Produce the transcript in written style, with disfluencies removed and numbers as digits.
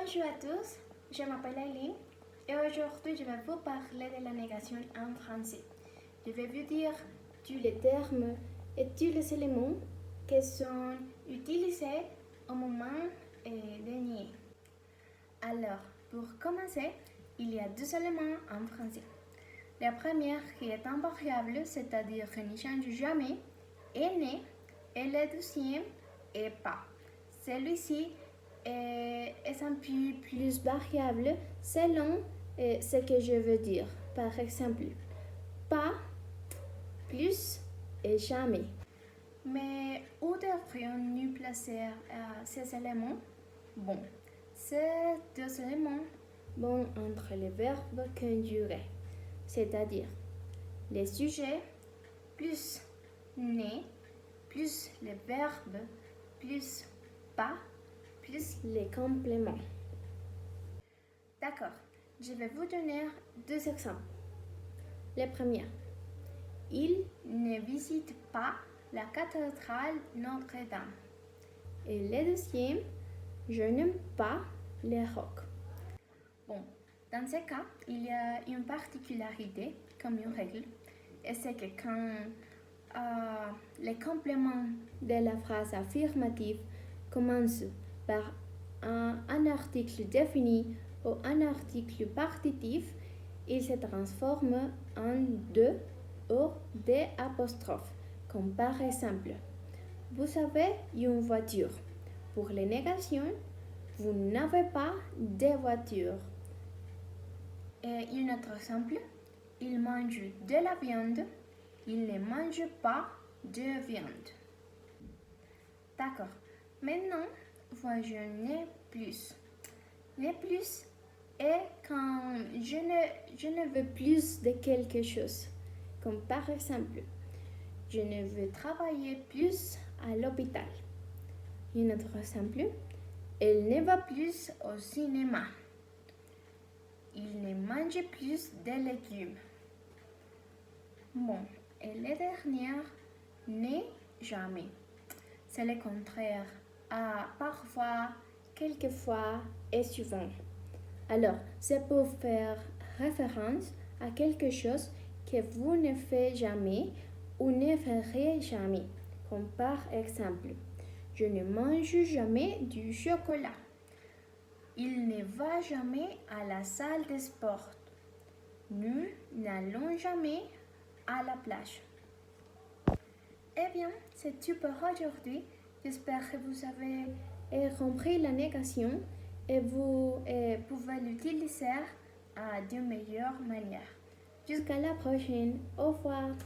Bonjour à tous, je m'appelle Aileen et aujourd'hui je vais vous parler de la négation en français. Je vais vous dire tous les termes et tous les éléments qui sont utilisés au moment de nier. Alors, pour commencer, il y a deux éléments en français. La première qui est invariable, c'est-à-dire qui ne change jamais, est né, et le deuxième est pas. Celui-ci est un peu plus variable selon ce que je veux dire. Par exemple, pas, plus et jamais. Mais où devrions-nous placer ces éléments? Bon, ces deux éléments vont entre les verbes conjugués, c'est-à-dire les sujets plus né plus les verbes plus pas plus les compléments. D'accord, je vais vous donner deux exemples. Le premier, il ne visite pas la cathédrale Notre-Dame. Et le deuxième, je n'aime pas les rocs. Bon, dans ce cas, il y a une particularité comme une règle, et c'est que quand les compléments de la phrase affirmative commencent par un article défini ou un article partitif, ils se transforment en de ou des apostrophes, comme par exemple, vous avez une voiture. Pour les négations, vous n'avez pas de voiture. Et un autre exemple, il mange de la viande, il ne mange pas de viande. D'accord. Maintenant, voyons plus. Le plus est quand je ne veux plus de quelque chose. Comme par exemple, je ne veux travailler plus à l'hôpital. Un autre exemple, elle ne va plus au cinéma. Il ne mange plus de légumes. Bon, et le dernier, n'est jamais. C'est le contraire à parfois, quelquefois et souvent. Alors, c'est pour faire référence à quelque chose que vous ne faites jamais ou ne ferez jamais. Comme par exemple, je ne mange jamais du chocolat. Il ne va jamais à la salle de sport. Nous n'allons jamais à la plage. Eh bien, c'est tout pour aujourd'hui. J'espère que vous avez compris la négation et vous pouvez l'utiliser d'une meilleure manière. Jusqu'à la prochaine. Au revoir.